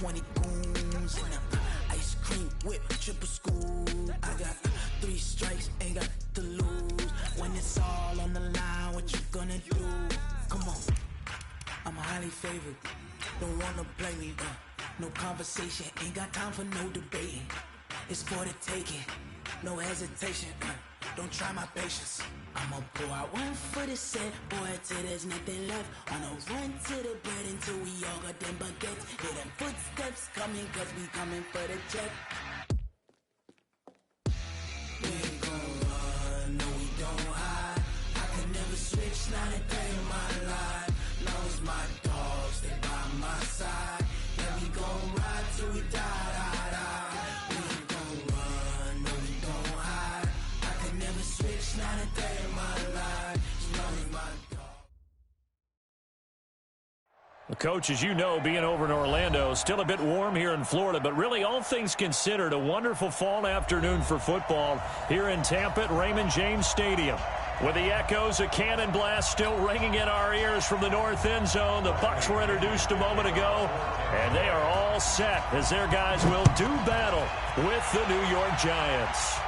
20 goons in a ice cream whip, triple school. I got 3 strikes, ain't got to lose. When it's all on the line, what you gonna do? Come on, I'm highly favored. Don't wanna blame me, no conversation, ain't got time for no debating. It's for the taking, no hesitation, don't try my patience. I'ma pour out one for the set, boy, till there's nothing left. On a run to the bread until we all got them baguettes. Hear them footsteps coming, cause we coming for the check. We ain't gon' run, no we don't hide. I can never switch, not a day in my life. Long as my dogs, they by my side. Yeah, we gon' ride till we die, die, die. We ain't gon' run, no we don't hide. I can never switch, not a day in my life. As long as my dog. Well, Coach, as you know, being over in Orlando, still a bit warm here in Florida, but really all things considered, a wonderful fall afternoon for football here in Tampa at Raymond James Stadium. With the echoes of cannon blast still ringing in our ears from the north end zone, the Bucs were introduced a moment ago, and they are all set as their guys will do battle with the New York Giants.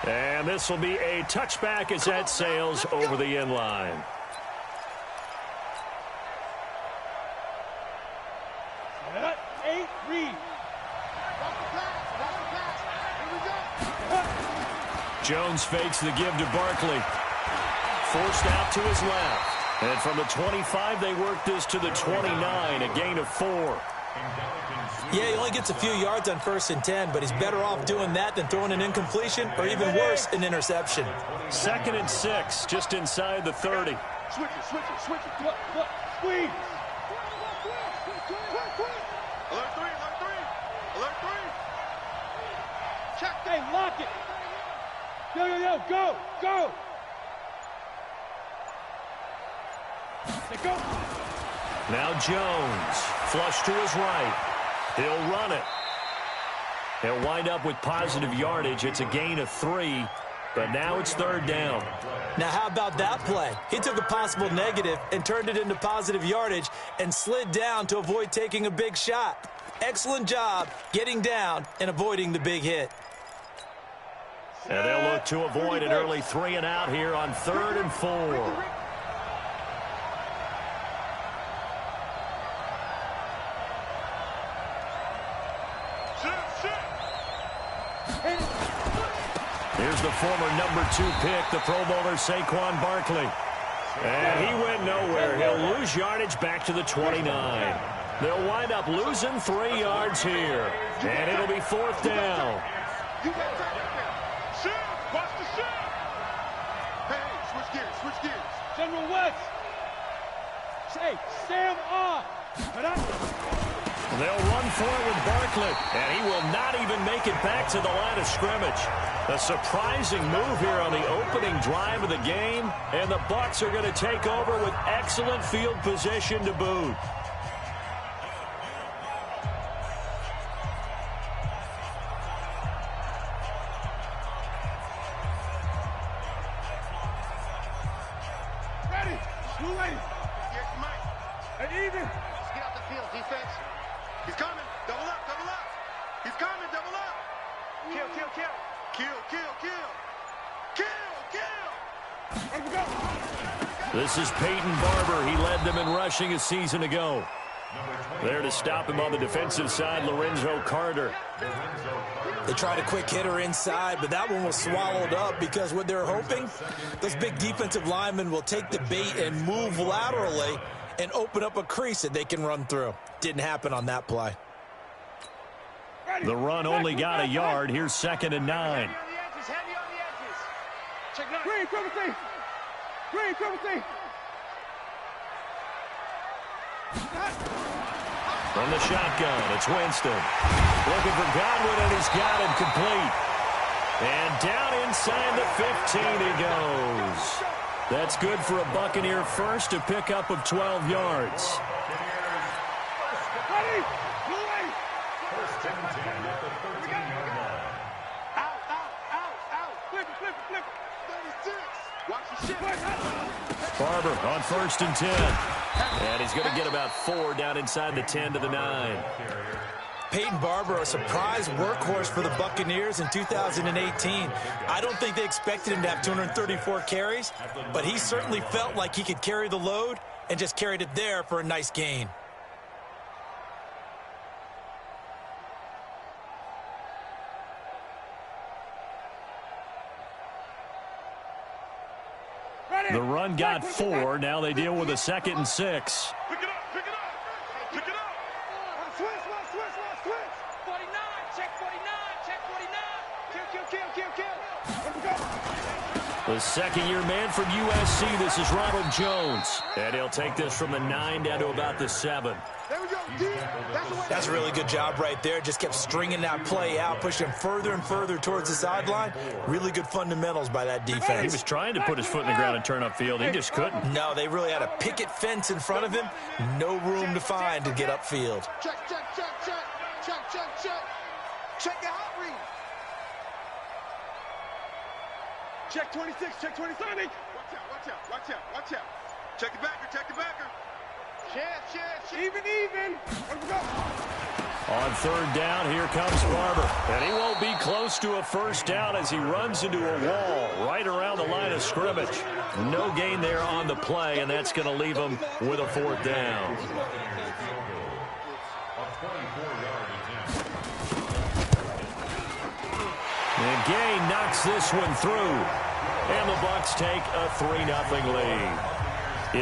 And this will be a touchback as that sails over the end line. Set, 8, read. Jones fakes the give to Barkley. Forced out to his left. And from the 25, they work this to the 29, a gain of 4. Yeah, he only gets a few yards on 1st and 10, but he's better off doing that than throwing an incompletion or even worse, an interception. 2nd and 6, just inside the 30. Switch it. Look, squeeze. Alert 3. Check, hey, lock it. Yo, go. They go. Now Jones, flush to his right. He'll run it. They'll wind up with positive yardage. It's a gain of 3, but now it's 3rd down. Now, how about that play? He took a possible negative and turned it into positive yardage and slid down to avoid taking a big shot. Excellent job getting down and avoiding the big hit. And they'll look to avoid an early 3 and out here on 3rd and 4. Here's the former number 2 pick, the Pro Bowler Saquon Barkley. And he went nowhere. He'll lose yardage back to the 29. They'll wind up losing 3 yards here. And it'll be 4th down. Watch the shot! Hey, switch gears. General West! Say, Sam on! They'll run forward Barkley, and he will not even make it back to the line of scrimmage. A surprising move here on the opening drive of the game, and the Bucs are going to take over with excellent field position to boot. This is Peyton Barber. He led them in rushing a season ago. There to stop him on the defensive side, Lorenzo Carter. They tried a quick hitter inside, but that one was swallowed up because what they're hoping, those big defensive linemen will take the bait and move laterally and open up a crease that they can run through. Didn't happen on that play. The run only got a yard. Here's 2nd and 9. Green, triple C. From the shotgun, it's Winston. Looking for Godwin, and he's got him complete. And down inside the 15 he goes. That's good for a Buccaneer first, a pickup of 12 yards. Barber on 1st and 10. And he's going to get about 4 down inside the 10 to the 9. Peyton Barber, a surprise workhorse for the Buccaneers in 2018. I don't think they expected him to have 234 carries, but he certainly felt like he could carry the load and just carried it there for a nice gain. The run got 4. Now they deal with a 2nd and 6. Pick it up, pick it up, pick it up. Switch. 49, check 49. Kill. The second-year man from USC, this is Ronald Jones. And he'll take this from the 9 down to about the 7. There we go, D. That's a really good job right there. Just kept stringing that play out, pushing him further and further towards the sideline. Really good fundamentals by that defense. He was trying to put his foot in the ground and turn upfield. He just couldn't. No, they really had a picket fence in front of him. No room to find to get upfield. Check. Check the hot read. Check 26, check 27. Watch out. Check the backer. Check. Even. Let's go. On 3rd down, here comes Barber. And he won't be close to a first down as he runs into a wall right around the line of scrimmage. No gain there on the play, and that's going to leave him with a 4th down. And Gay knocks this one through. And the Bucs take a 3-0 lead.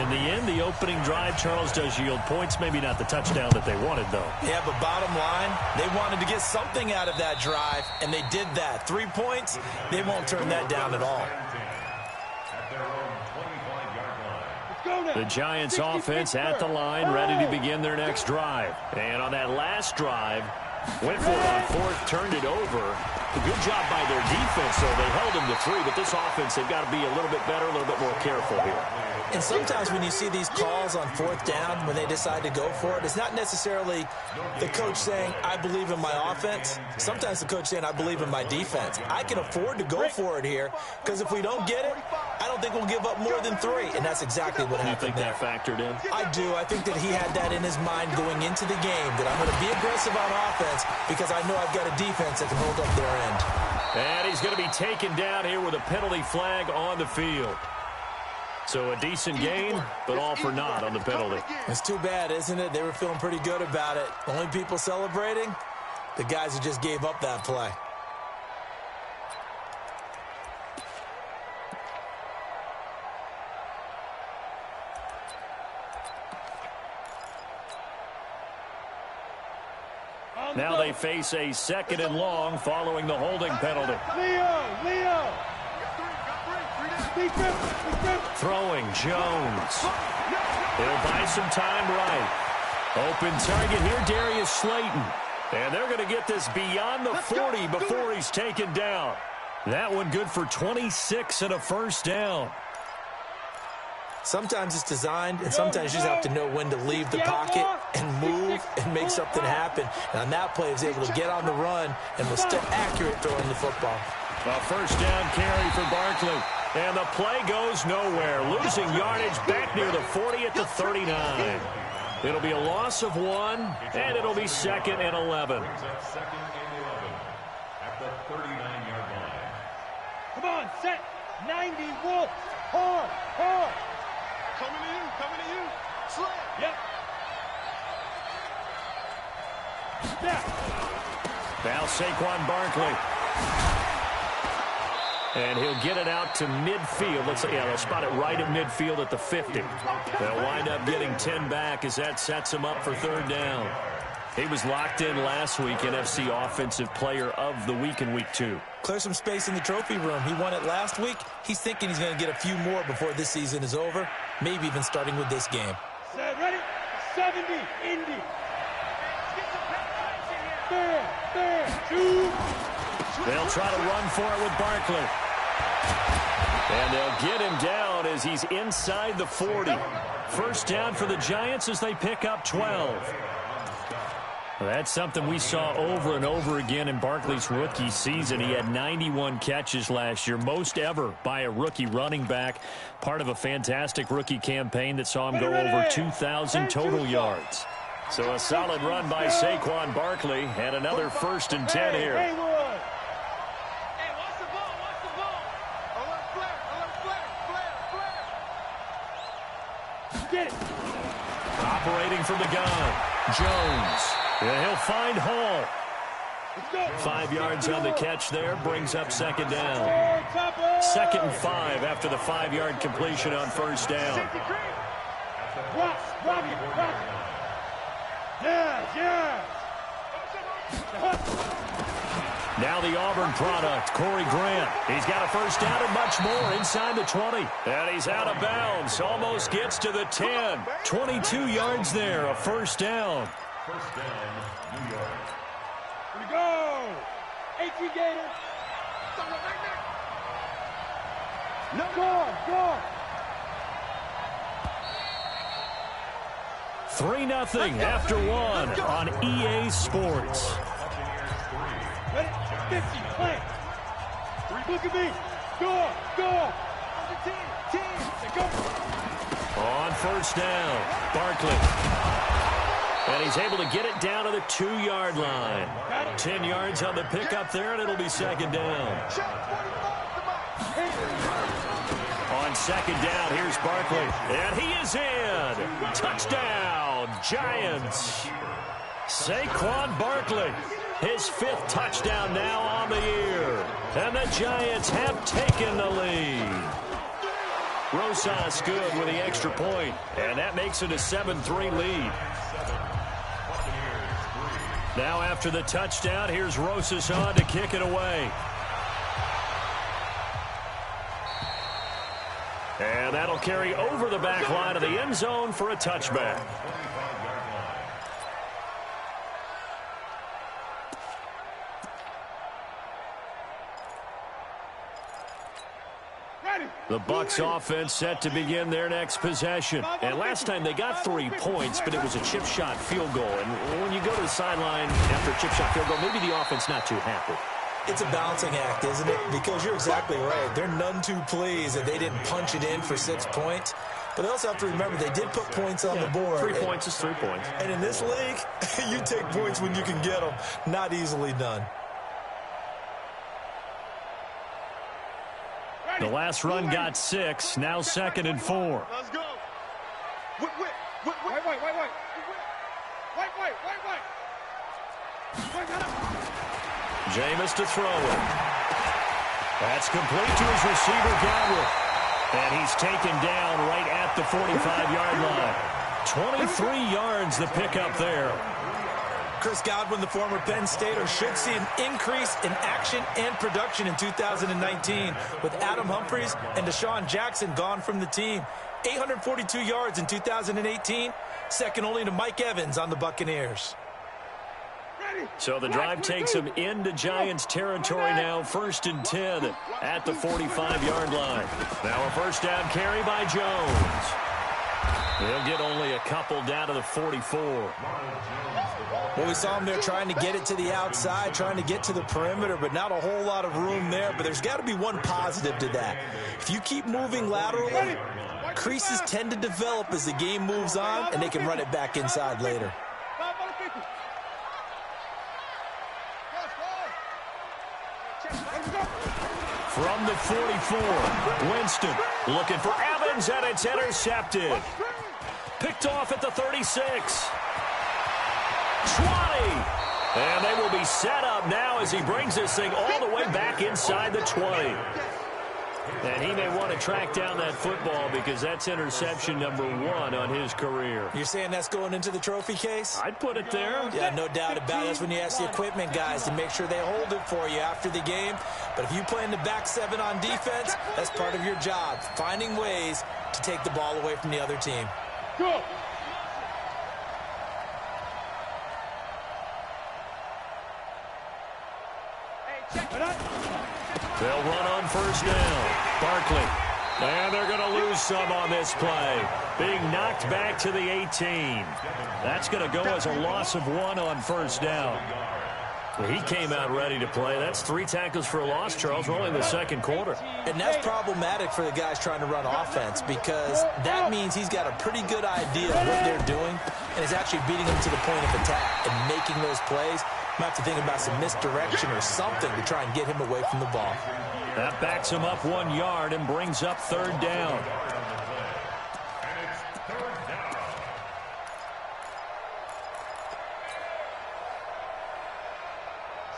In the end, the opening drive, Charles, does yield points. Maybe not the touchdown that they wanted, though. Yeah, but bottom line, they wanted to get something out of that drive, and they did that. 3 points, they won't turn that down at all. The Giants offense at the line, ready to begin their next drive. And on that last drive, went for it on 4th, turned it over. A good job by their defense, though. They held them to 3, but this offense, they've got to be a little bit better, a little bit more careful here. And sometimes when you see these calls on 4th down, when they decide to go for it, it's not necessarily the coach saying, I believe in my offense. Sometimes the coach saying, I believe in my defense. I can afford to go for it here, because if we don't get it, I don't think we'll give up more than 3. And that's exactly what happened there. You think that factored in? I do. I think that he had that in his mind going into the game, that I'm going to be aggressive on offense because I know I've got a defense that can hold up their end. And he's going to be taken down here with a penalty flag on the field. So a decent gain, but all for naught on the penalty. It's too bad, isn't it? They were feeling pretty good about it. Only people celebrating, the guys who just gave up that play. Now they face a 2nd and long following the holding penalty. Leo. Throwing Jones. He'll buy some time right. Open target here, Darius Slayton. And they're going to get this beyond the 40 before he's taken down. That one good for 26 and a first down. Sometimes it's designed, and sometimes you just have to know when to leave the pocket and move and make something happen. And on that play, he was able to get on the run and was still accurate throwing the football. A first down carry for Barkley. And the play goes nowhere. Losing yardage back near the 40 at the 39. It'll be a loss of 1, and it'll be 2nd and 11. Come on, set. 90 Wolf. Hard. Coming to you. Slam. Yep. Now Saquon Barkley. And he'll get it out to midfield. They'll spot it right at midfield at the 50. They'll wind up getting 10 back as that sets him up for 3rd down. He was locked in last week, NFC Offensive Player of the Week in Week 2. Clear some space in the trophy room. He won it last week. He's thinking he's going to get a few more before this season is over, maybe even starting with this game. Set, ready? 70, Indy. There, 2. They'll try to run for it with Barkley. And they'll get him down as he's inside the 40. First down for the Giants as they pick up 12. That's something we saw over and over again in Barkley's rookie season. He had 91 catches last year, most ever by a rookie running back, part of a fantastic rookie campaign that saw him go over 2,000 total yards. So a solid run by Saquon Barkley, and another 1st and 10 here. Hey, watch the ball, watch the ball. Flare. Get it. Operating from the gun, Jones. And he'll find Hall. 5 yards on the catch there, brings up 2nd down. 2nd and 5 after the 5-yard completion on 1st down. Rock it. Yeah. Now the Auburn product, Corey Grant. He's got a 1st down and much more inside the 20. And he's out of bounds. Almost gets to the 10. 22 yards there, a 1st down. 1st down, New York. Here we go. 18 Gator. No. Go. 3-0 after 1 on EA Sports. Ready? 50, play. Look at me. Go. Team. Go. On 1st down, Barkley. And he's able to get it down to the 2-yard line. 10 yards on the pickup there, and it'll be 2nd down. On 2nd down, here's Barkley. And he is in. Touchdown, Giants. Saquon Barkley. His 5th touchdown now on the year. And the Giants have taken the lead. Rosas good with the extra point. And that makes it a 7-3 lead. Now after the touchdown, here's Rosas on to kick it away. And that'll carry over the back line of the end zone for a touchback. The Bucs offense set to begin their next possession. And last time they got 3 points, but it was a chip shot field goal. And when you go to the sideline after a chip shot field goal, maybe the offense not too happy. It's a balancing act, isn't it? Because you're exactly right. They're none too pleased that they didn't punch it in for 6 points. But they also have to remember they did put points on the board. 3 points is 3 points. And in this league, you take points when you can get them. Not easily done. The last run got 6. Now 2nd and 4. Let's go. Wait. Jameis to throw it. That's complete to his receiver, Godwin. And he's taken down right at the 45-yard line. 23 yards the pickup there. Chris Godwin, the former Penn Stater, should see an increase in action and production in 2019 with Adam Humphries and Deshaun Jackson gone from the team. 842 yards in 2018, second only to Mike Evans on the Buccaneers. So the drive takes him into Giants territory now, 1st and 10 at the 45-yard line. Now a 1st down carry by Jones. He'll get only a couple down to the 44. Well, we saw him there trying to get it to the outside, trying to get to the perimeter, but not a whole lot of room there. But there's got to be one positive to that. If you keep moving laterally, creases tend to develop as the game moves on, and they can run it back inside later. From the 44, Winston looking for Evans, and it's intercepted. Picked off at the 36. 20. And they will be set up now as he brings this thing all the way back inside the 20. And he may want to track down that football because that's interception number 1 on his career. You're saying that's going into the trophy case? I'd put it there. Yeah, no doubt about it. That's when you ask the equipment guys to make sure they hold it for you after the game. But if you play in the back 7 on defense, that's part of your job, finding ways to take the ball away from the other team. Go. They'll run on 1st down. Barkley And they're going to lose some on this play. Being knocked back to the 18. That's going to go as a loss of 1 on first down. Well, he came out ready to play. That's 3 tackles for a loss, Charles. We're only in the second quarter. And that's problematic for the guys trying to run offense because that means he's got a pretty good idea of what they're doing and is actually beating them to the point of attack and making those plays. Might have to think about some misdirection or something to try and get him away from the ball. That backs him up 1 yard and brings up third down.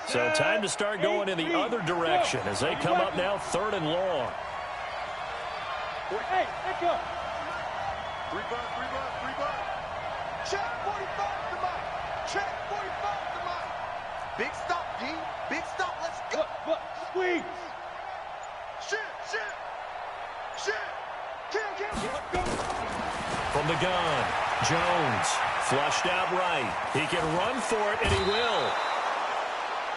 So time to start going in the other direction as they come up now 3rd and long. Hey, let's go. 3 bar. Check 45 to mine. Check 45 to mine. Big stop, D. Big stop. Let's go. Look. Squeeze. Shit. Kill. Let's go. From the gun, Jones flushed out right. He can run for it, and he will.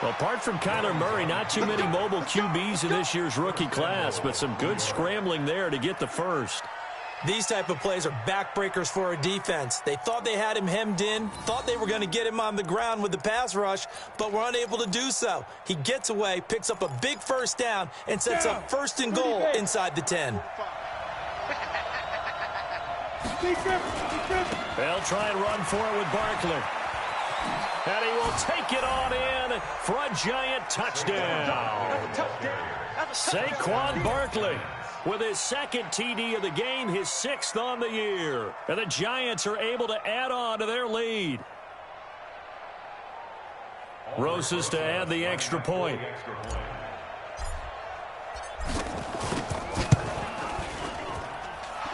Well, apart from Kyler Murray, not too many mobile QBs in this year's rookie class, but some good scrambling there to get the first. These type of plays are backbreakers for a defense. They thought they had him hemmed in, thought they were going to get him on the ground with the pass rush, but were unable to do so. He gets away, picks up a big first down, and sets up 1st and goal inside the 10. They'll try and run for it with Barkley. And he will take it on in for a giant touchdown. Saquon Barkley with his 2nd TD of the game, his 6th on the year. And the Giants are able to add on to their lead. Rosas to add the extra point.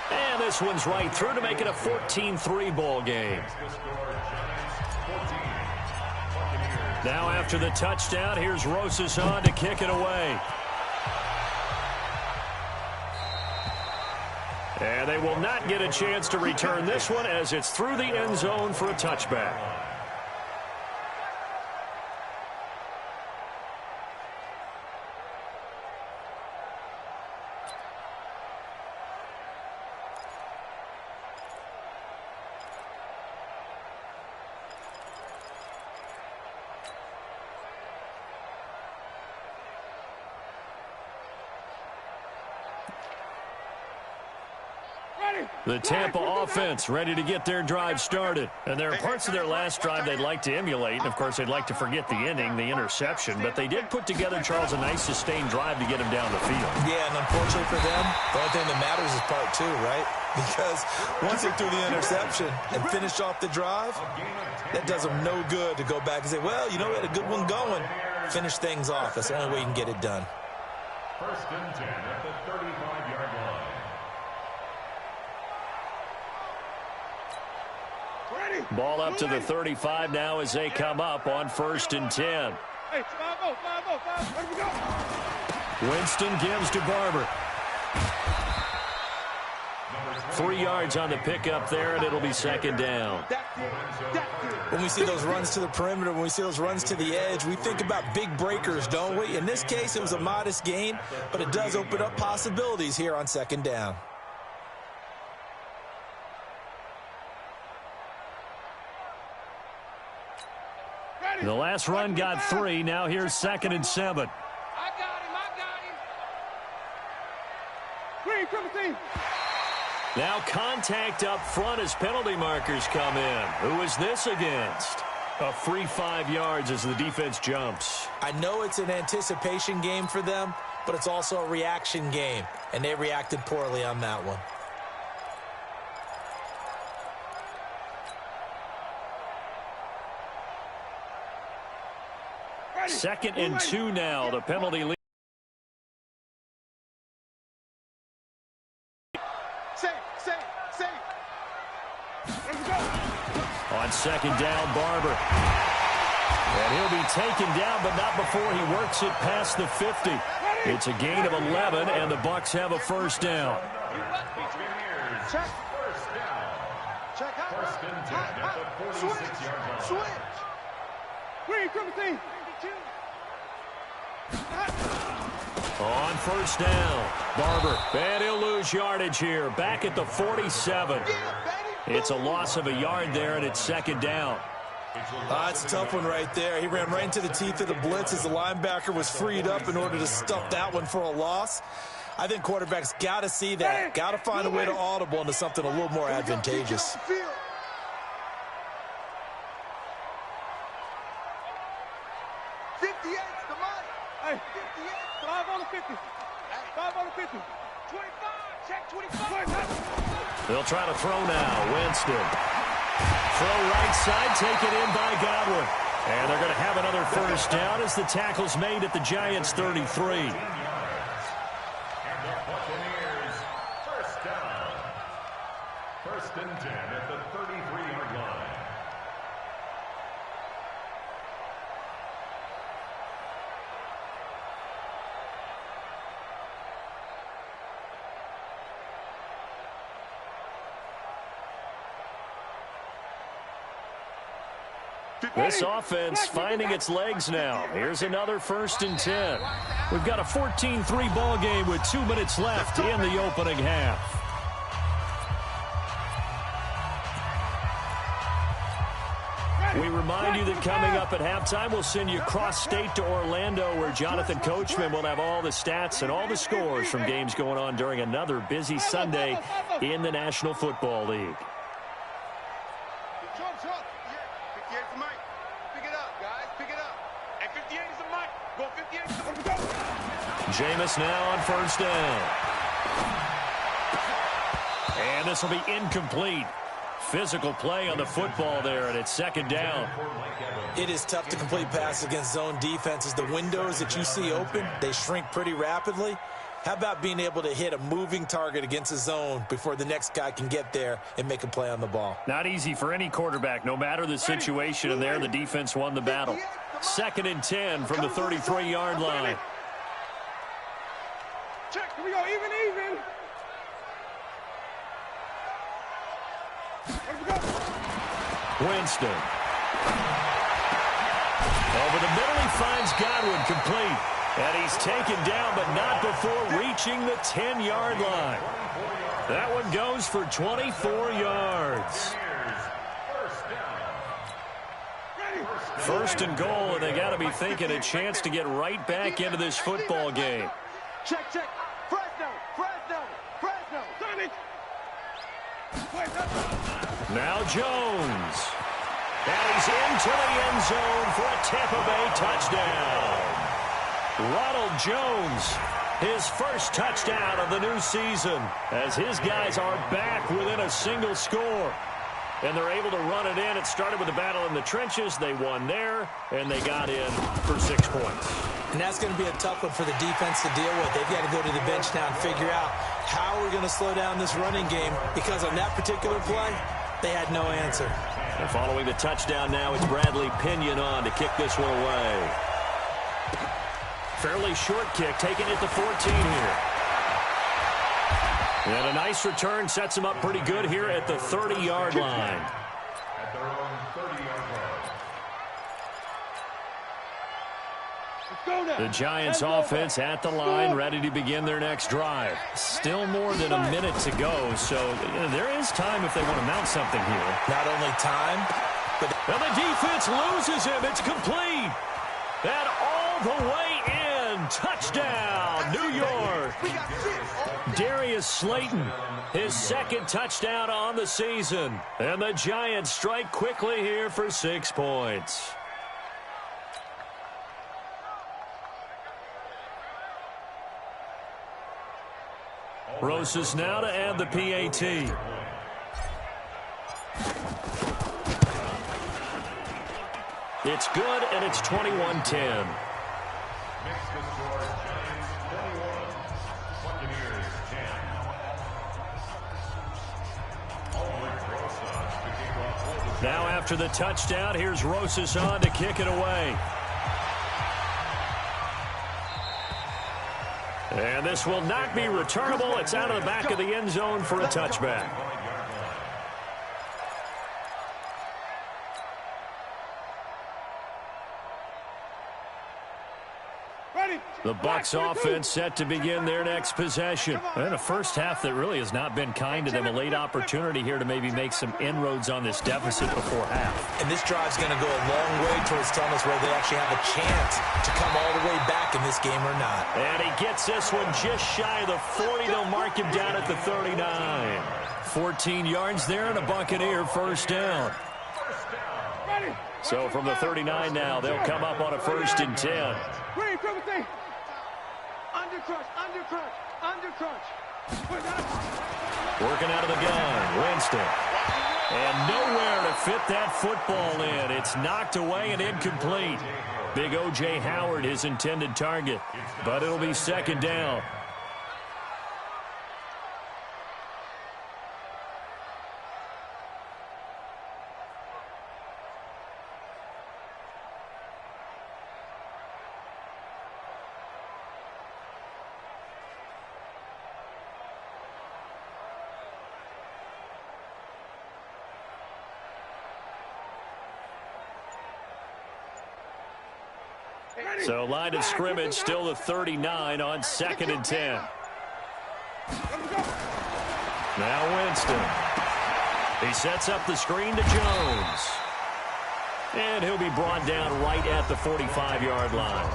And this one's right through to make it a 14-3 ball game. Now after the touchdown, here's Rosas on to kick it away. And they will not get a chance to return this one as it's through the end zone for a touchback. The Tampa offense ready to get their drive started. And there are parts of their last drive they'd like to emulate. And, of course, they'd like to forget the ending, the interception. But they did put together, Charles, a nice sustained drive to get him down the field. Yeah, and unfortunately for them, the only thing that matters is part 2, right? Because once they threw the interception and finished off the drive, that does them no good to go back and say, well, you know, we had a good one going. Finish things off. That's the only way you can get it done. 1st and 10 at the 35-yard line. Ball up to the 35 now as they come up on 1st and 10. Hey, 5-0. Where do we go? Winston gives to Barber. 3 yards on the pickup there, and it'll be 2nd down. When we see those runs to the perimeter, when we see those runs to the edge, we think about big breakers, don't we? In this case, it was a modest gain, but it does open up possibilities here on 2nd down. The last run got 3. Now here's 2nd and 7. I got him. Green, 17. Now contact up front as penalty markers come in. Who is this against? A free 5 yards as the defense jumps. I know it's an anticipation game for them, but it's also a reaction game, and they reacted poorly on that one. Second and 2 now. The penalty lead. On 2nd down, Barber. And he'll be taken down, but not before he works it past the 50. It's a gain of 11, and the Bucs have a 1st down. Check. Check out. 1st and 10 at the 46-yard line. Switch. Green, 17. On first down, Barber. And he'll lose yardage here. Back at the 47. It's a loss of a yard there, and it's second down. It's a tough one right there. He ran right into the teeth of the blitz as the linebacker was freed up in order to stuff that one for a loss. I think quarterbacks got to see that. Got to find a way to audible into something a little more advantageous. 58's the money. Hey, 58. 5 on the 50. 5 on the 50. 25. Check 25. They'll try to throw now. Winston. Throw right side, taken in by Godwin. And they're going to have another first down as the tackle's made at the Giants' 33. First and 10 at the 33-yard line. This offense finding its legs now. Here's another first and 10. We've got a 14-3 ball game with 2 minutes left in the opening half. We remind you that coming up at halftime, we'll send you cross-state to Orlando, where Jonathan Coachman will have all the stats and all the scores from games going on during another busy Sunday in the National Football League. Jameis now on first down. And this will be incomplete. Physical play on the football there, and it's second down. It is tough to complete passes against zone defenses. The windows that you see open, they shrink pretty rapidly. How about being able to hit a moving target against a zone before the next guy can get there and make a play on the ball? Not easy for any quarterback, no matter the situation, and there the defense won the battle. Second and 10 from the 33-yard line. Check, here we go, even. Winston. Over the middle, he finds Godwin complete. And he's taken down, but not before reaching the 10-yard line. That one goes for 24 yards. First and goal, and they got to be thinking a chance to get right back into this football game. Check. Fresno. Now Jones. And he's into the end zone for a Tampa Bay touchdown. Ronald Jones, his first touchdown of the new season, as his guys are back within a single score. And they're able to run it in. It started with a battle in the trenches. They won there, and they got in for 6 points. And that's going to be a tough one for the defense to deal with. They've got to go to the bench now and figure out how we're going to slow down this running game, because on that particular play, they had no answer. And following the touchdown now, it's Bradley Pinion on to kick this one away. Fairly short kick, taking it to 14 here. And a nice return sets him up pretty good here at the 30-yard line. At their own 30-yard line. The Giants offense at the line, ready to begin their next drive. Still more than a minute to go, so there is time if they want to mount something here. Not only time, but... And the defense loses him. It's complete. And all the way in. Touchdown, New York. Darius Slayton, his second touchdown on the season. And the Giants strike quickly here for 6 points. Rosas now to add the PAT. It's good, and it's 21-10. Now after the touchdown, here's Rosas on to kick it away. And this will not be returnable. It's out of the back of the end zone for a touchback. The Bucs offense set to begin their next possession. And a first half that really has not been kind to them. A late opportunity here to maybe make some inroads on this deficit before half. And this drive's going to go a long way towards telling us whether they actually have a chance to come all the way back in this game or not. And he gets this one just shy of the 40. They'll mark him down at the 39. 14 yards there and a Buccaneer first down. So from the 39 now, they'll come up on a 1st and 10. Working out of the gun, Winston. And nowhere to fit that football in. It's knocked away and incomplete. Big O.J. Howard, his intended target. But it'll be 2nd down. So line of scrimmage still the 39 on 2nd and 10. Now Winston. He sets up the screen to Jones. And he'll be brought down right at the 45-yard line.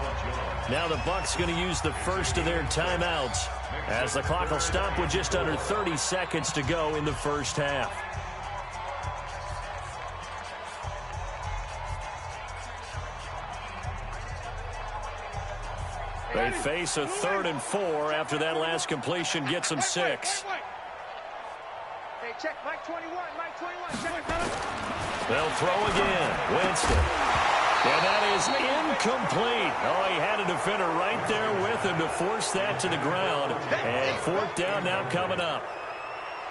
Now the Bucs going to use the first of their timeouts as the clock will stop with just under 30 seconds to go in the first half. They face a 3rd and 4 after that last completion gets them 6. Hey, check Mike 21, Mike 21. They'll throw again. Winston. And that is incomplete. Oh, he had a defender right there with him to force that to the ground. And 4th down now coming up.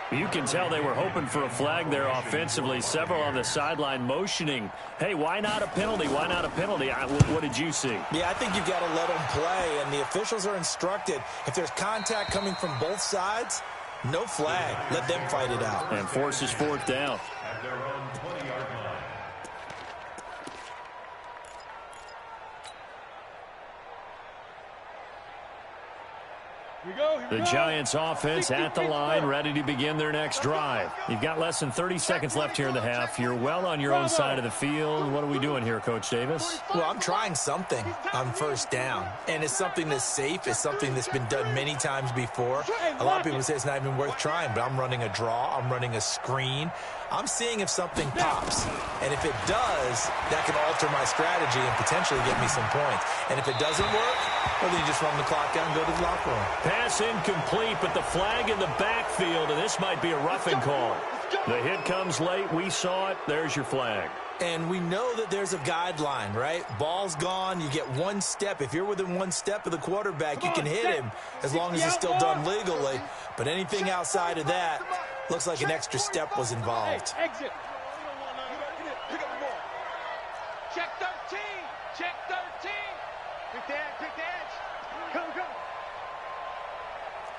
You can tell they were hoping for a flag there offensively. Several on the sideline motioning, hey, why not a penalty? Why not a penalty? What did you see? Yeah, I think you've got to let them play, and the officials are instructed. If there's contact coming from both sides, no flag. Let them fight it out. And forces 4th down. At their own 20-yard line. The Giants offense at the line, ready to begin their next drive. You've got less than 30 seconds left here in the half. You're well on your own side of the field. What are we doing here, Coach Davis? Well, I'm trying something on 1st down, and it's something that's safe. It's something that's been done many times before. A lot of people say it's not even worth trying, but I'm running a draw. I'm running a screen. I'm seeing if something pops, and if it does, that can alter my strategy and potentially get me some points. And if it doesn't work, well, then you just run the clock out and go to the locker room. Pass incomplete, but the flag in the backfield, and this might be a roughing call. The hit comes late. We saw it. There's your flag. And we know that there's a guideline, right? Ball's gone. You get 1 step. If you're within 1 step of the quarterback, you can hit him as long as it's still done legally. But anything outside of that looks like an extra step was involved. Exit. Pick up the ball. Check 13. Check 13. Pick the edge. Pick the edge. Go.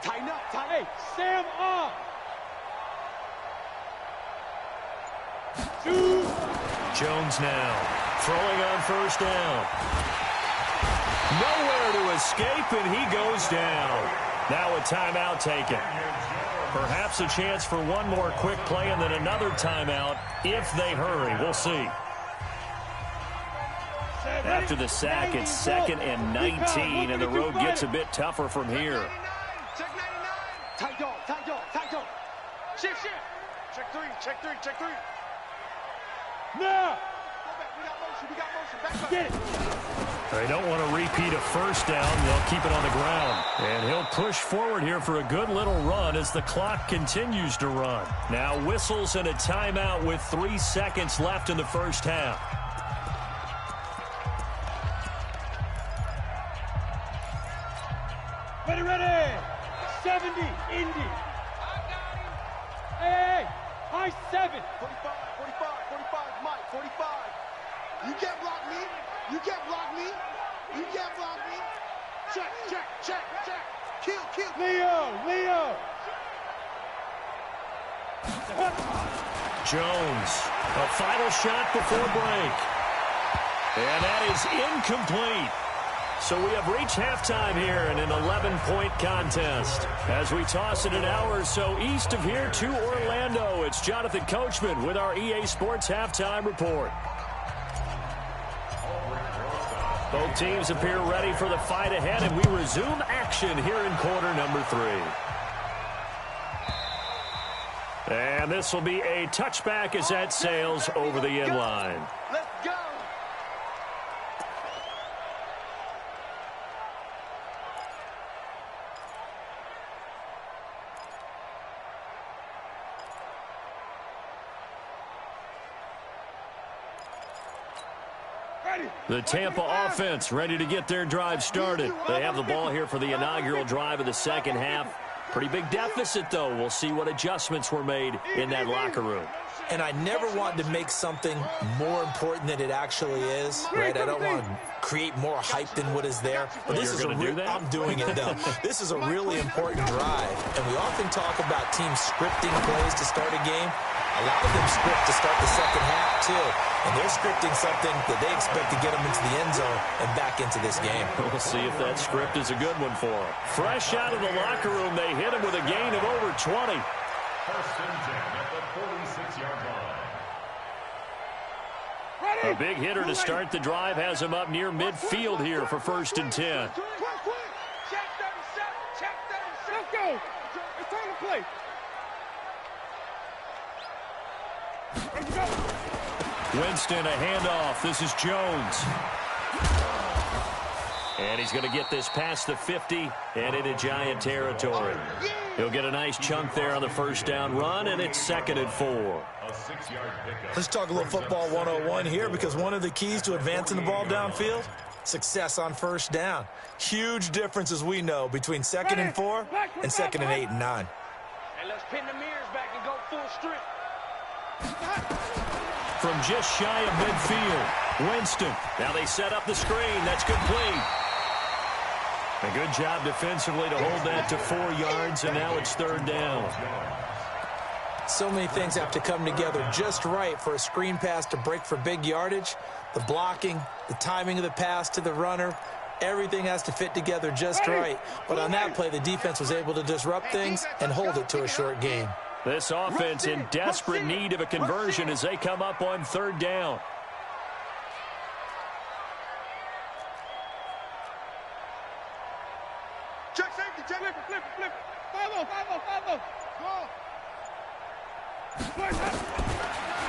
Tighten up. Hey, Sam up. Jones now throwing on 1st down. Nowhere to escape, and he goes down. Now a timeout taken. Perhaps a chance for one more quick play and then another timeout if they hurry. We'll see. After the sack, it's 2nd and 19, and the road gets a bit tougher from here. Check 99. Tight dog. Shift. Check 3. No. We got motion. Back. Get it. They don't want to repeat a 1st down. They'll keep it on the ground. And he'll push forward here for a good little run as the clock continues to run. Now whistles and a timeout with 3 seconds left in the first half. Ready. 70, Indy. Hey, high 7. 45, Mike, 45. You can't block me. Check. Kill. Leo. Jones, a final shot before break. And that is incomplete. So we have reached halftime here in an 11-point contest. As we toss it an hour or so east of here to Orlando, it's Jonathan Coachman with our EA Sports Halftime Report. Both teams appear ready for the fight ahead, and we resume action here in quarter number 3. And this will be a touchback as that sails over the end line. Let's go. The Tampa offense ready to get their drive started. They have the ball here for the inaugural drive of the second half. Pretty big deficit, though. We'll see what adjustments were made in that locker room. And I never want to make something more important than it actually is, right? I don't want to create more hype than what is there. But this is I'm doing it, though. This is a really important drive. And we often talk about teams scripting plays to start a game. A lot of them script to start the second half, too. And they're scripting something that they expect to get them into the end zone and back into this game. We'll see if that script is a good one for them. Fresh out of the locker room, they hit him with a gain of over 20. First and 10 at the 46-yard line. A big hitter to start the drive has him up near midfield here for first and 10. Check 37. Check 37. Let's go. It's time to play. Winston, a handoff. This is Jones. And he's going to get this past the 50 and into Giant territory. He'll get a nice chunk there on the first down run, and it's 2nd and 4. A 6-yard pickup. Let's talk a little football 101 here, because one of the keys to advancing the ball downfield, success on first down. Huge difference, as we know, between 2nd and 4 and 2nd and 8 and 9. Hey, let's pin the mirrors back and go full strip. From just shy of midfield, Winston. Now they set up the screen. That's complete. A good job defensively to hold that to 4 yards, and now it's 3rd down. So many things have to come together just right for a screen pass to break for big yardage. The blocking, the timing of the pass to the runner, everything has to fit together just right. But on that play, the defense was able to disrupt things and hold it to a short gain. This offense in desperate need of a conversion as they come up on 3rd down. Check safety. Check. Flip. 5-0.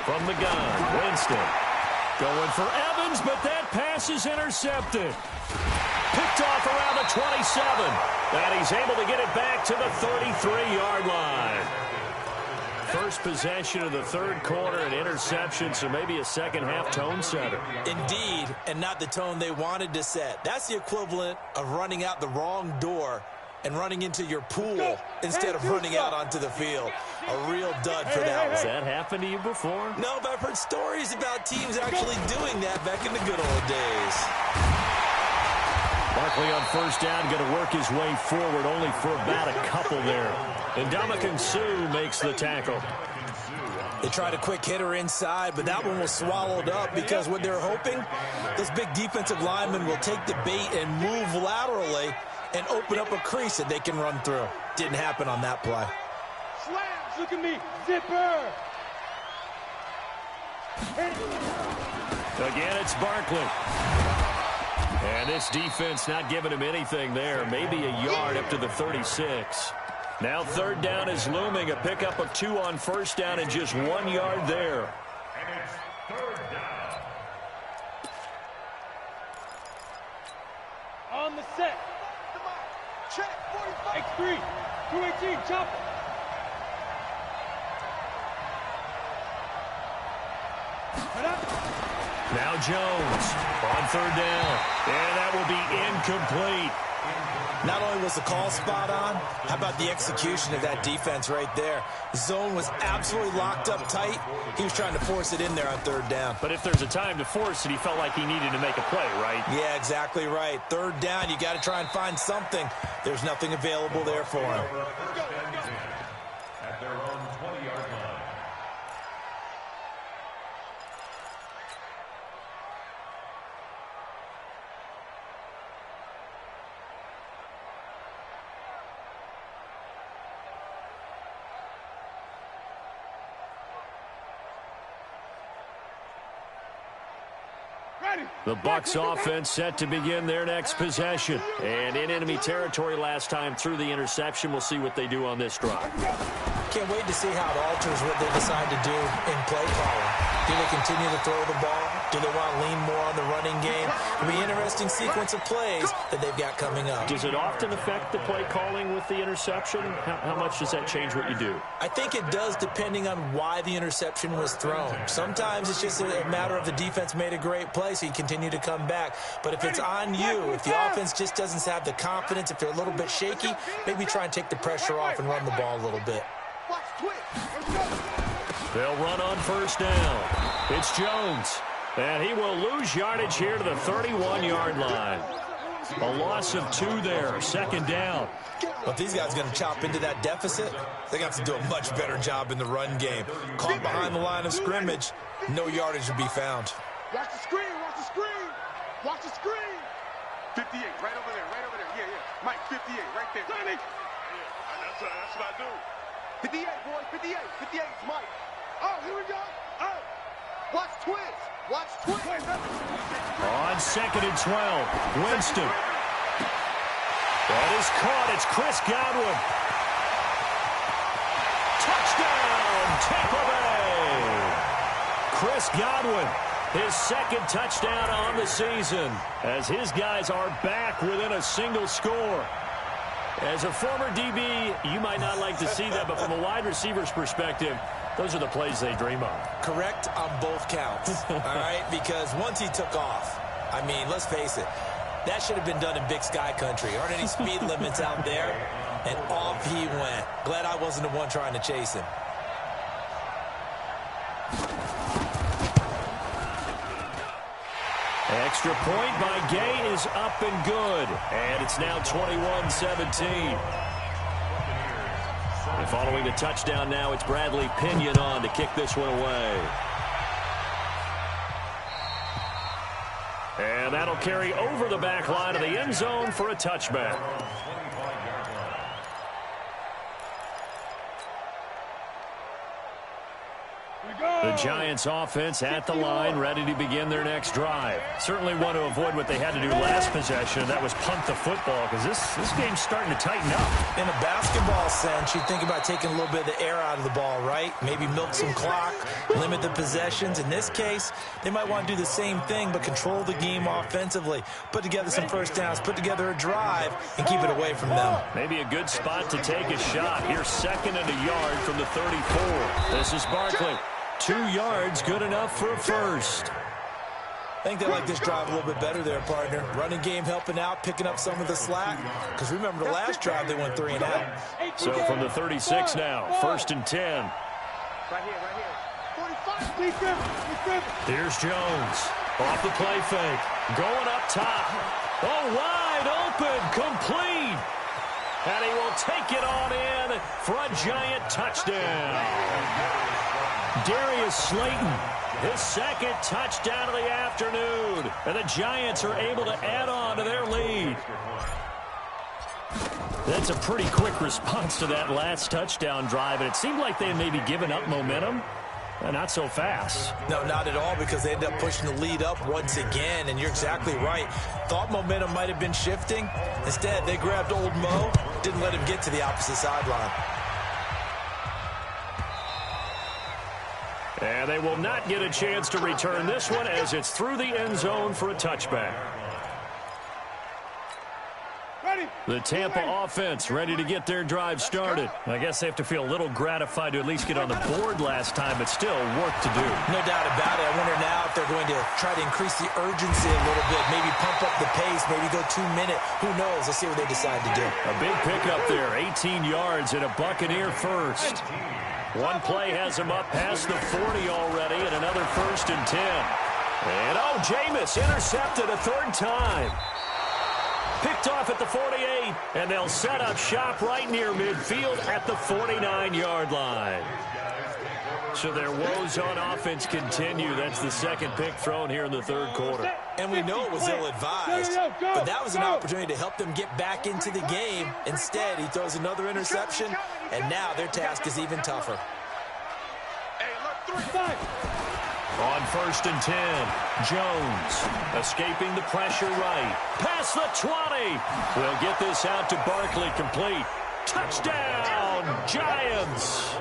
From the gun, Winston going for Evans, but that pass is intercepted. Picked off around the 27, and he's able to get it back to the 33-yard line. First possession of the 3rd quarter, an interception, so maybe a second-half tone setter. Indeed, and not the tone they wanted to set. That's the equivalent of running out the wrong door and running into your pool instead of running out onto the field. A real dud for that one. Has that happened to you before? No, but I've heard stories about teams actually doing that back in the good old days. Barkley on first down, going to work his way forward, only for about a couple there. And Ndamukong Suh makes the tackle. They tried a quick hitter inside, but that one was swallowed up because what they're hoping, those big defensive linemen will take the bait and move laterally and open up a crease that they can run through. Didn't happen on that play. Slams, look at me. Zipper. Again, it's Barkley. And this defense not giving him anything there. Maybe a yard up to the 36. Now 3rd down is looming. A pickup of 2 on first down and just 1 yard there. And it's 3rd down. On the set. Check 45. X3. 218. Chop. Now Jones on 3rd down. And that will be incomplete. Not only was the call spot on, how about the execution of that defense right there? The zone was absolutely locked up tight. He was trying to force it in there on 3rd down. But if there's a time to force it, he felt like he needed to make a play, right? Yeah, exactly right. 3rd down, you got to try and find something. There's nothing available there for him. At their own 20-yard line. The Bucs offense set to begin their next possession. And in enemy territory last time through the interception. We'll see what they do on this drive. Can't wait to see how it alters what they decide to do in play calling. Do they continue to throw the ball? Do they want to lean more on the running game? It'll be an interesting sequence of plays that they've got coming up. Does it often affect the play calling with the interception? How much does that change what you do? I think it does depending on why the interception was thrown. Sometimes it's just a matter of the defense made a great play, so you continue to come back. But if it's on you, if the offense just doesn't have the confidence, if they're a little bit shaky, maybe try and take the pressure off and run the ball a little bit. They'll run on first down. It's Jones. And he will lose yardage here to the 31-yard line. A loss of 2 there. Second down. Well, if these guys are going to chop into that deficit, they're going to have to do a much better job in the run game. Caught behind the line of scrimmage, no yardage will be found. Watch the screen, watch the screen. Watch the screen. 58, right over there, right over there. Yeah, yeah. Mike, 58, right there. Sonny. Yeah, that's what I do. 58, boys, 58. 58 is Mike. Oh, here we go. Oh. Watch twist. Watch twist. On second and 12, Winston. That is caught. It's Chris Godwin. Touchdown, Tampa Bay. Chris Godwin, his second touchdown on the season, as his guys are back within a single score. As a former DB, you might not like to see that, but from a wide receiver's perspective, those are the plays they dream of. Correct on both counts, all right? Because once he took off, I mean, let's face it, that should have been done in Big Sky country. Aren't any speed limits out there? And off he went. Glad I wasn't the one trying to chase him. Extra point by Gay is up and good. And it's now 21-17. And following the touchdown now, it's Bradley Pinion on to kick this one away. And that'll carry over the back line of the end zone for a touchback. The Giants offense at the line, ready to begin their next drive. Certainly want to avoid what they had to do last possession. That was punt the football, because this game's starting to tighten up. In a basketball sense, you think about taking a little bit of the air out of the ball, right? Maybe milk some clock, limit the possessions. In this case, they might want to do the same thing, but control the game offensively. Put together some first downs, put together a drive, and keep it away from them. Maybe a good spot to take a shot. Here's second and a yard from the 34. This is Barkley. 2 yards, good enough for a first. I think they like this drive a little bit better there, partner. Running game helping out, picking up some of the slack. Because remember, the last drive, they went 3 and out. So from the 36 now, first and 10. Right here, right here. Here's Jones. Off the play fake. Going up top. Oh, wide open. Complete. And he will take it on in for a Giant touchdown. Darius Slayton, his second touchdown of the afternoon. And the Giants are able to add on to their lead. That's a pretty quick response to that last touchdown drive. And it seemed like they had maybe given up momentum. Not so fast. No, not at all, because they ended up pushing the lead up once again. And you're exactly right. Thought momentum might have been shifting. Instead, they grabbed old Mo, didn't let him get to the opposite sideline. And they will not get a chance to return this one as it's through the end zone for a touchback. The Tampa offense ready to get their drive started. I guess they have to feel a little gratified to at least get on the board last time, but still work to do. No doubt about it. I wonder now if they're going to try to increase the urgency a little bit, maybe pump up the pace, maybe go 2-minute. Who knows? Let's see what they decide to do. A big pickup there, 18 yards and a Buccaneer first. One play has him up past the 40 already, and another first and 10. And Jameis intercepted a third time. Picked off at the 48, and they'll set up shop right near midfield at the 49-yard line. So their woes on offense continue. That's the second pick thrown here in the third quarter. And we know it was ill-advised, but that was an opportunity to help them get back into the game. Instead, he throws another interception, and now their task is even tougher. On 1st and 10, Jones escaping the pressure right. Past the 20. We'll get this out to Barkley, complete. Touchdown, Giants.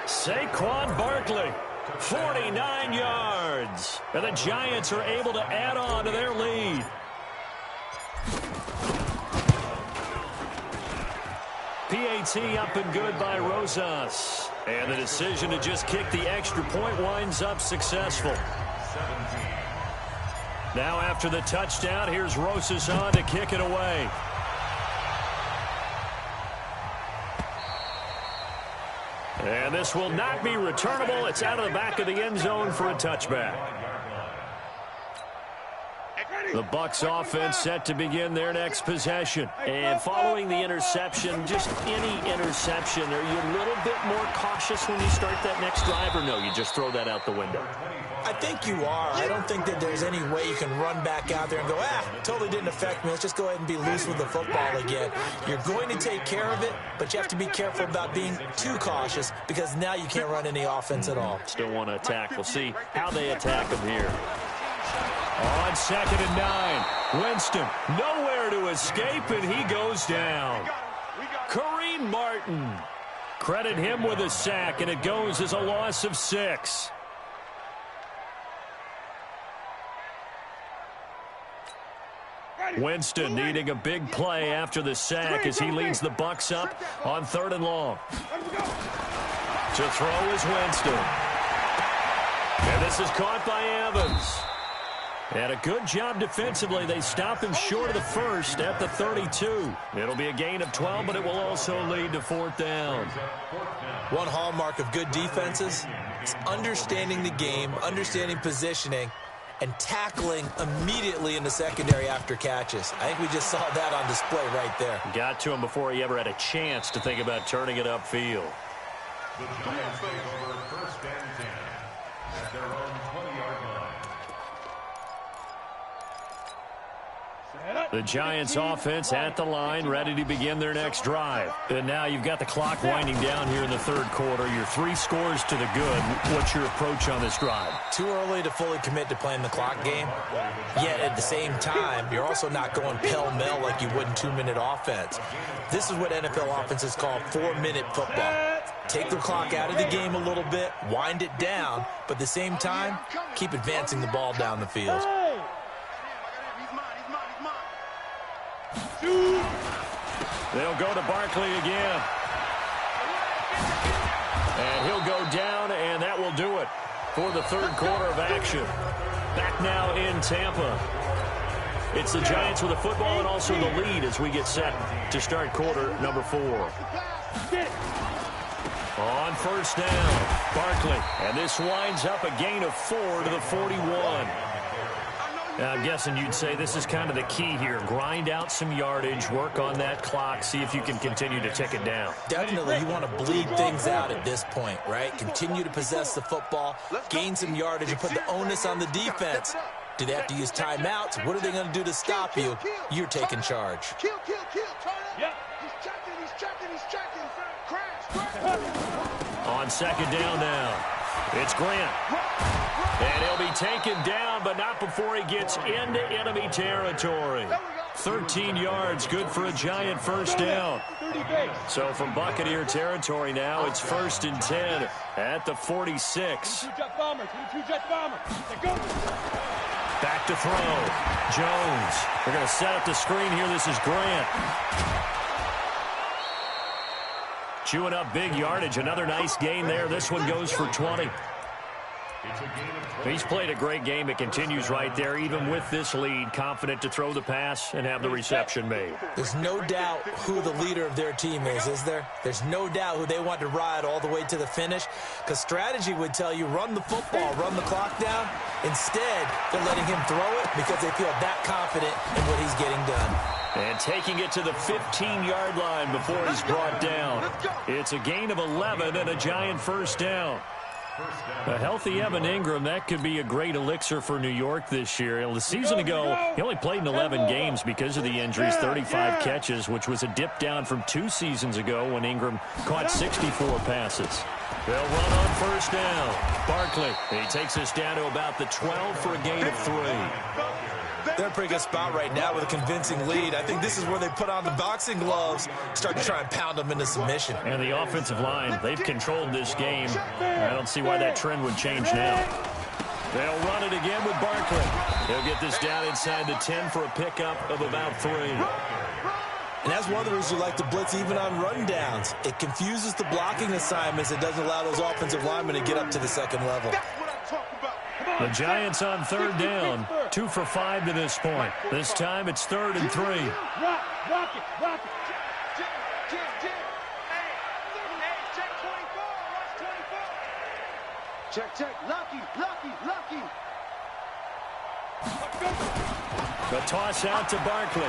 Saquon Barkley, 49 yards. And the Giants are able to add on to their lead. PAT up and good by Rosas. And the decision to just kick the extra point winds up successful. Now after the touchdown, here's Rosas on to kick it away. And this will not be returnable. It's out of the back of the end zone for a touchback. The Bucs offense set to begin their next possession. And following the interception, just any interception, are you a little bit more cautious when you start that next drive, or no, you just throw that out the window? I think you are. I don't think that there's any way you can run back out there and go, totally didn't affect me. Let's just go ahead and be loose with the football again. You're going to take care of it, but you have to be careful about being too cautious because now you can't run any offense at all. Still want to attack. We'll see how they attack them here. On 2nd and 9, Winston nowhere to escape, and he goes down. Kareem Martin. Credit him with a sack, and it goes as a loss of 6. Winston needing a big play after the sack as he leads the Bucs up on 3rd and long. To throw is Winston. And this is caught by Evans. And a good job defensively. They stop him short of the first at the 32. It'll be a gain of 12, but it will also lead to 4th down. One hallmark of good defenses is understanding the game, understanding positioning, and tackling immediately in the secondary after catches. I think we just saw that on display right there. Got to him before he ever had a chance to think about turning it upfield. The Giants take over 1st and 10 at their own 20-yard line. The Giants offense at the line, ready to begin their next drive. And now you've got the clock winding down here in the 3rd quarter. You're 3 scores to the good. What's your approach on this drive? Too early to fully commit to playing the clock game. Yet at the same time, you're also not going pell-mell like you would in 2-minute offense. This is what NFL offenses call 4-minute football. Take the clock out of the game a little bit, wind it down, but at the same time, keep advancing the ball down the field. They'll go to Barkley again. And he'll go down, and that will do it for the 3rd quarter of action. Back now in Tampa. It's the Giants with the football and also the lead as we get set to start quarter number 4. On 1st down, Barkley. And this winds up a gain of 4 to the 41. Now, I'm guessing you'd say this is kind of the key here. Grind out some yardage, work on that clock, see if you can continue to tick it down. Definitely, you want to bleed things out at this point, right? Continue to possess the football, gain some yardage, and put the onus on the defense. Do they have to use timeouts? What are they going to do to stop you? You're taking charge. Kill. Turn it. He's checking. Crash. On 2nd down now, it's Grant. And he'll be taken down, but not before he gets into enemy territory. 13 yards, good for a Giant 1st down. So from Buccaneer territory now, it's 1st and 10 at the 46. Back to throw. Jones. They're going to set up the screen here. This is Grant. Chewing up big yardage. Another nice gain there. This one goes for 20. He's played a great game. It continues right there, even with this lead, confident to throw the pass and have the reception made. There's no doubt who the leader of their team is there? There's no doubt who they want to ride all the way to the finish, because strategy would tell you run the football, run the clock down. Instead, they're letting him throw it because they feel that confident in what he's getting done. And taking it to the 15-yard line before he's brought down. It's a gain of 11 and a Giant 1st down. A healthy Evan Ingram, that could be a great elixir for New York this year. The season ago, he only played in 11 games because of the injuries, 35 catches, which was a dip down from 2 seasons ago when Ingram caught 64 passes. They'll run on first down. Barkley, he takes us down to about the 12 for a gain of 3. They're in a pretty good spot right now with a convincing lead. I think this is where they put on the boxing gloves, start to try and pound them into submission. And the offensive line, they've controlled this game. I don't see why that trend would change now. They'll run it again with Barkley. He'll get this down inside the 10 for a pickup of about 3. And that's one of the reasons you like to blitz even on rundowns. It confuses the blocking assignments. It doesn't allow those offensive linemen to get up to the second level. The Giants on third down, 2 for 5 to this point. This time it's 3rd and 3. Rock it, rock it. Check. Lucky. The toss out to Barkley.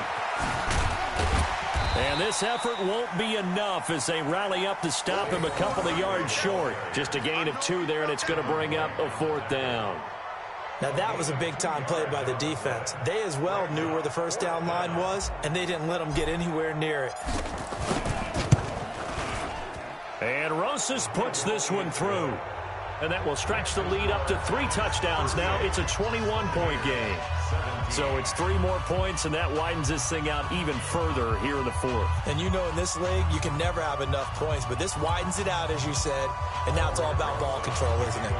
And this effort won't be enough as they rally up to stop him a couple of yards short. Just a gain of 2 there, and it's going to bring up a 4th down. Now, that was a big-time play by the defense. They as well knew where the first down line was, and they didn't let them get anywhere near it. And Rosas puts this one through. And that will stretch the lead up to 3 touchdowns now. It's a 21-point game. So it's 3 more points, and that widens this thing out even further here in the 4th. And you know in this league, you can never have enough points, but this widens it out, as you said, and now it's all about ball control, isn't it?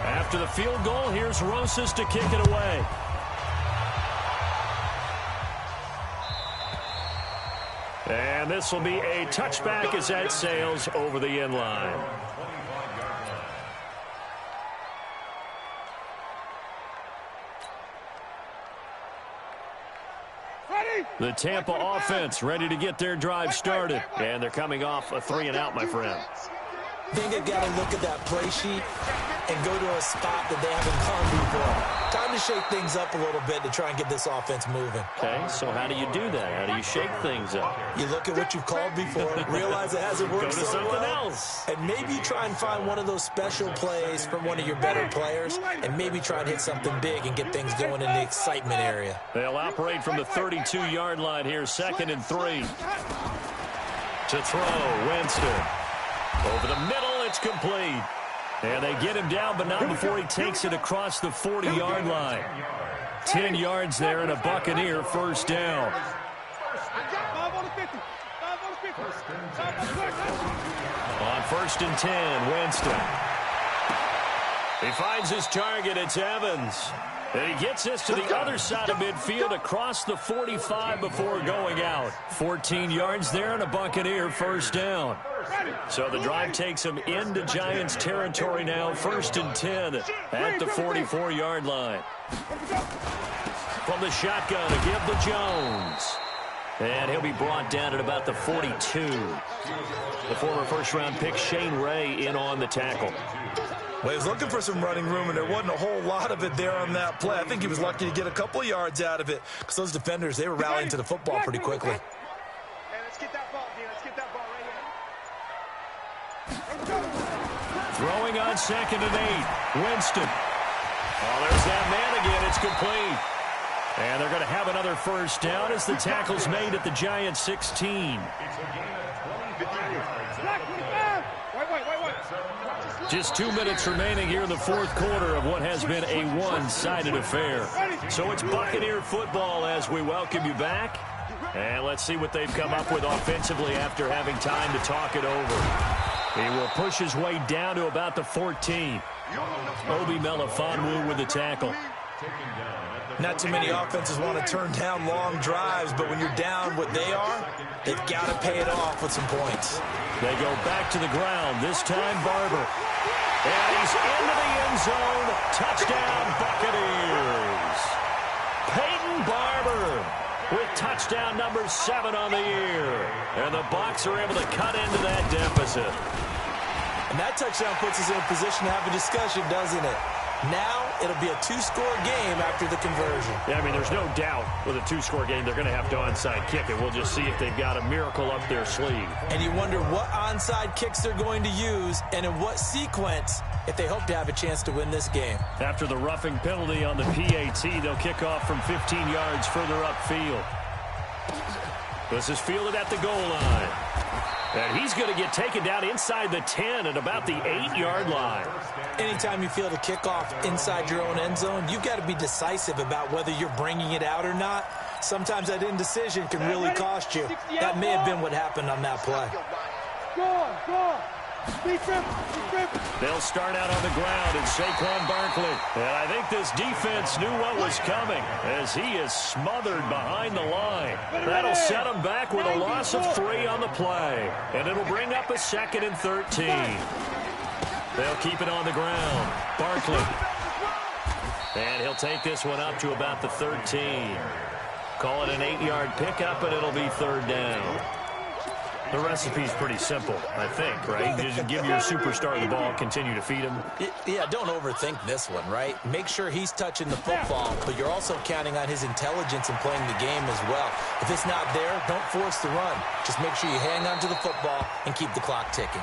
After the field goal, here's Rosas to kick it away. And this will be a touchback as that sails over the end line. The Tampa offense ready to get their drive started. And they're coming off a 3-and-out, my friend. I think they've got to look at that play sheet and go to a spot that they haven't gone before. Time to shake things up a little bit to try and get this offense moving. Okay, so how do you do that? How do you shake things up? You look at what you've called before, realize it hasn't worked Go to so something well, else. and maybe try and find one of those special plays from one of your better players, and maybe try and hit something big and get things going in the excitement area. They'll operate from the 32-yard line here, 2nd and 3. To throw, Winston. Over the middle, it's complete. And they get him down, but not before he takes it across the 40-yard line. 10 yards there and a Buccaneer first down. 5 on the 50. 5 on the 50. 5 on the 50. On 1st and 10, Winston. He finds his target. It's Evans. And he gets this to the other side of midfield across the 45 before going out. 14 yards there and a Buccaneer first down. So the drive takes him into Giants territory now. 1st and 10 at the 44-yard line. From the shotgun to give to Jones. And he'll be brought down at about the 42. The former first-round pick Shane Ray in on the tackle. Well, he was looking for some running room, and there wasn't a whole lot of it there on that play. I think he was lucky to get a couple of yards out of it because those defenders, they were rallying to the football pretty quickly. Hey, let's get that ball, D. Let's get that ball right here. Throwing on 2nd and 8. Winston. Oh, there's that man again. It's complete. And they're going to have another first down as the tackle's made at the Giants 16. Just 2 minutes remaining here in the 4th quarter of what has been a one-sided affair. So it's Buccaneer football as we welcome you back. And let's see what they've come up with offensively after having time to talk it over. He will push his way down to about the 14. Obi Melifonwu with the tackle. Not too many offenses want to turn down long drives, but when you're down what they are, they've got to pay it off with some points. They go back to the ground, this time Barber. And he's into the end zone. Touchdown, Buccaneers. Peyton Barber with touchdown number 7 on the year. And the Bucs are able to cut into that deficit. And that touchdown puts us in a position to have a discussion, doesn't it? Now it'll be a 2-score game after the conversion. Yeah, I mean, there's no doubt with a 2-score game they're going to have to onside kick it. We'll just see if they've got a miracle up their sleeve. And you wonder what onside kicks they're going to use and in what sequence if they hope to have a chance to win this game. After the roughing penalty on the PAT, they'll kick off from 15 yards further upfield. This is fielded at the goal line. And he's going to get taken down inside the 10 at about the 8-yard line. Anytime you field a kickoff inside your own end zone, you've got to be decisive about whether you're bringing it out or not. Sometimes that indecision can really cost you. That may have been what happened on that play. Go on. They'll start out on the ground, and Saquon Barkley. And I think this defense knew what was coming as he is smothered behind the line. That'll set him back with a loss of 3 on the play. And it'll bring up a 2nd and 13. They'll keep it on the ground. Barkley. And he'll take this one up to about the 13. Call it an 8-yard pickup, and it'll be 3rd down. The recipe's pretty simple, I think, right? Just give your superstar the ball, continue to feed him. Yeah, don't overthink this one, right? Make sure he's touching the football, but you're also counting on his intelligence in playing the game as well. If it's not there, don't force the run. Just make sure you hang on to the football and keep the clock ticking.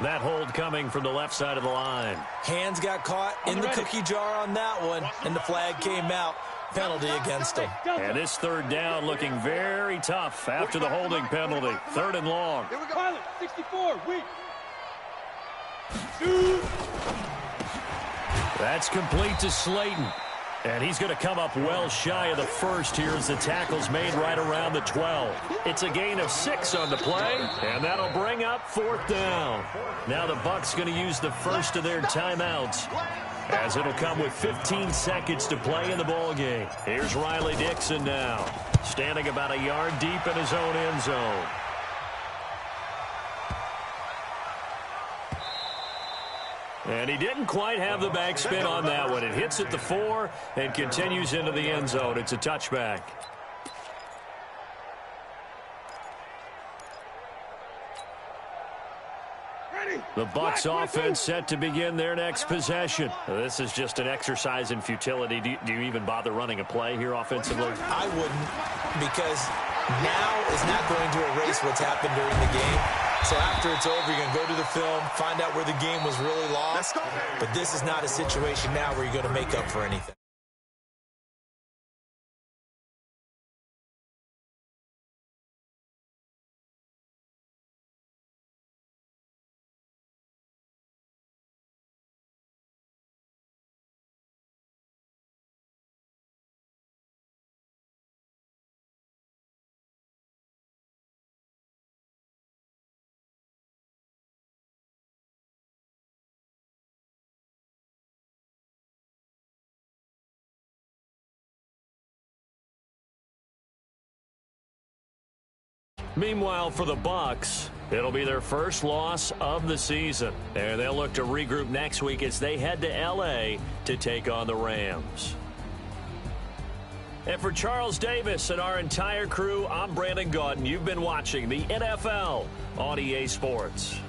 That hold coming from the left side of the line. Hands got caught in the cookie jar on that one, and the flag came out. Penalty against him. And this 3rd down looking very tough after the holding penalty. 3rd and long. Here we go. Pilot, 64, weak. That's complete to Slayton. And he's going to come up well shy of the 1st here as the tackle's made right around the 12. It's a gain of 6 on the play, and that'll bring up 4th down. Now the Bucs going to use the first of their timeouts, as it'll come with 15 seconds to play in the ball game. Here's Riley Dixon now, standing about a yard deep in his own end zone. And he didn't quite have the backspin on that one. It hits at the 4 and continues into the end zone. It's a touchback. The Bucs offense set to begin their next possession. This is just an exercise in futility. Do you even bother running a play here offensively? I wouldn't, because now is not going to erase what's happened during the game. So after it's over, you're going to go to the film, find out where the game was really lost. But this is not a situation now where you're going to make up for anything. Meanwhile, for the Bucs, it'll be their first loss of the season. And they'll look to regroup next week as they head to L.A. to take on the Rams. And for Charles Davis and our entire crew, I'm Brandon Gaudin. You've been watching the NFL on EA Sports.